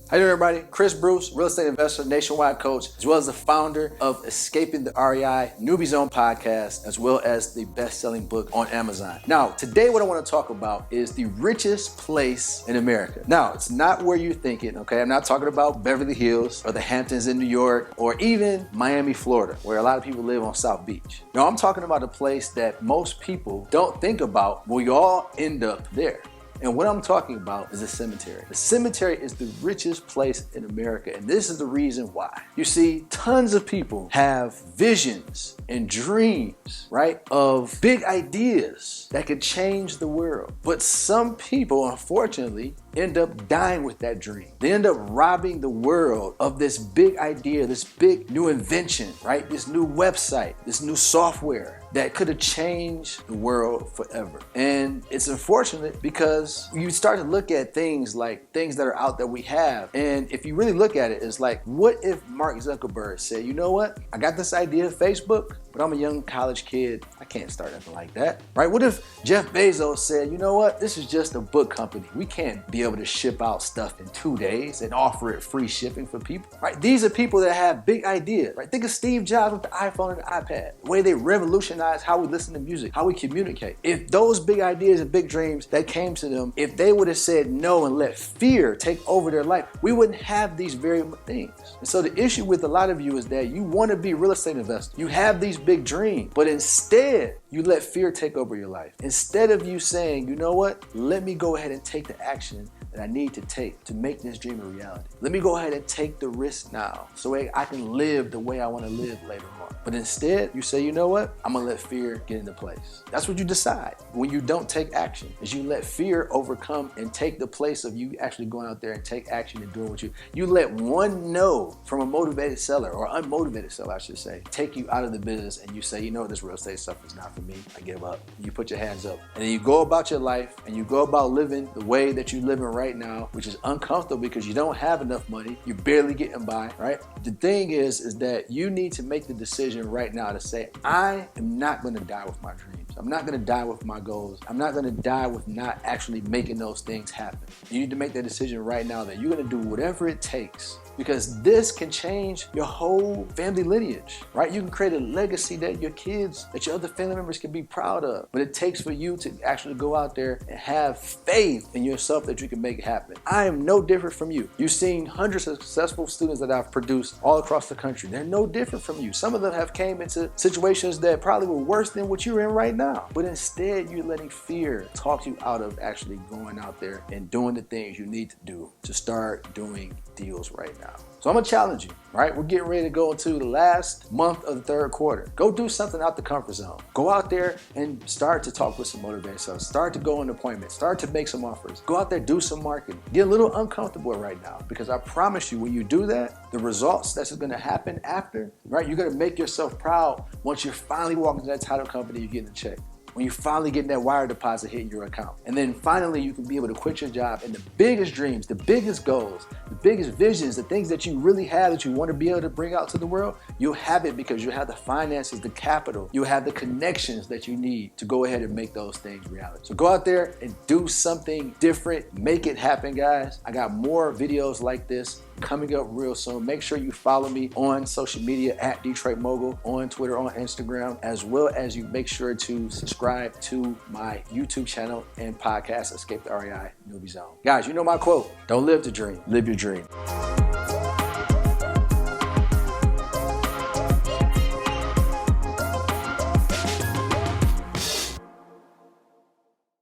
How you doing, everybody? Chris Bruce, real estate investor, nationwide coach, as well as the founder of Escaping the REI Newbie Zone podcast, as well as the best-selling book on Amazon. Now, today what I want to talk about is the richest place in America. Now, it's not where you're thinking, okay? I'm not talking about Beverly Hills or the Hamptons in New York or even Miami, Florida, where a lot of people live on South Beach. No, I'm talking about a place that most people don't think about, but we all end up there. And what I'm talking about is a cemetery. The cemetery is the richest place in America, and this is the reason why. You see, tons of people have visions and dreams, right, of big ideas that could change the world. But some people, unfortunately, end up dying with that dream. They end up robbing the world of this big idea, this big new invention, right? This new website, this new software that could have changed the world forever. And it's unfortunate because you start to look at things like things that are out that we have. And if you really look at it, it's like, what if Mark Zuckerberg said, you know what? I got this idea of Facebook, but I'm a young college kid. I can't start nothing like that, right? What if Jeff Bezos said, you know what? This is just a book company. We can't be able to ship out stuff in 2 days and offer it free shipping for people, right? These are people that have big ideas, right? Think of Steve Jobs with the iPhone and the iPad, the way they revolutionized how we listen to music, how we communicate. If those big ideas and big dreams that came to them, if they would have said no and let fear take over their life, we wouldn't have these very things. And so the issue with a lot of you is that you want to be a real estate investor. You have these big dreams, but instead you let fear take over your life. Instead of you saying, you know what, let me go ahead and take the action that I need to take to make this dream a reality. Let me go ahead and take the risk now so I can live the way I want to live later on. But instead, you say, you know what? I'm going to let fear get into place. That's what you decide when you don't take action, is you let fear overcome and take the place of you actually going out there and take action and doing what you let one no from a motivated seller, or unmotivated seller, I should say, take you out of the business, and you say, you know what, this real estate stuff is not for me. I give up. You put your hands up. And then you go about your life and you go about living the way that you're living right now, which is uncomfortable because you don't have enough money. You're barely getting by, right? The thing is that you need to make the decision right now to say, I am not going to die with my dreams. I'm not going to die with my goals. I'm not going to die with not actually making those things happen. You need to make that decision right now that you're going to do whatever it takes, because this can change your whole family lineage, right? You can create a legacy that your kids, that your other family members can be proud of. But it takes for you to actually go out there and have faith in yourself that you can make it happen. I am no different from you. You've seen hundreds of successful students that I've produced all across the country. They're no different from you. Some of them have came into situations that probably were worse than what you're in right now. But instead, you're letting fear talk you out of actually going out there and doing the things you need to do to start doing deals right now. So I'm gonna challenge you, right? We're getting ready to go into the last month of the third quarter. Go do something out the comfort zone. Go out there and start to talk with some motivated sellers. Start to go on appointments. Start to make some offers. Go out there, do some marketing. Get a little uncomfortable right now, because I promise you, when you do that, the results that's gonna happen after, right? You're gonna make yourself proud once you're finally walking to that title company, you're getting a check. When you finally get that wire deposit hitting your account. And then finally you can be able to quit your job, and the biggest dreams, the biggest goals, the biggest visions, the things that you really have that you want to be able to bring out to the world, you'll have it because you have the finances, the capital, you have the connections that you need to go ahead and make those things reality. So go out there and do something different, make it happen, guys. I got more videos like this coming up real soon. Make sure you follow me on social media at Detroit Mogul, on Twitter, on Instagram, as well as you make sure to subscribe to my YouTube channel and podcast, Escape the REI Newbie Zone. Guys, you know my quote, don't live the dream, live your dream.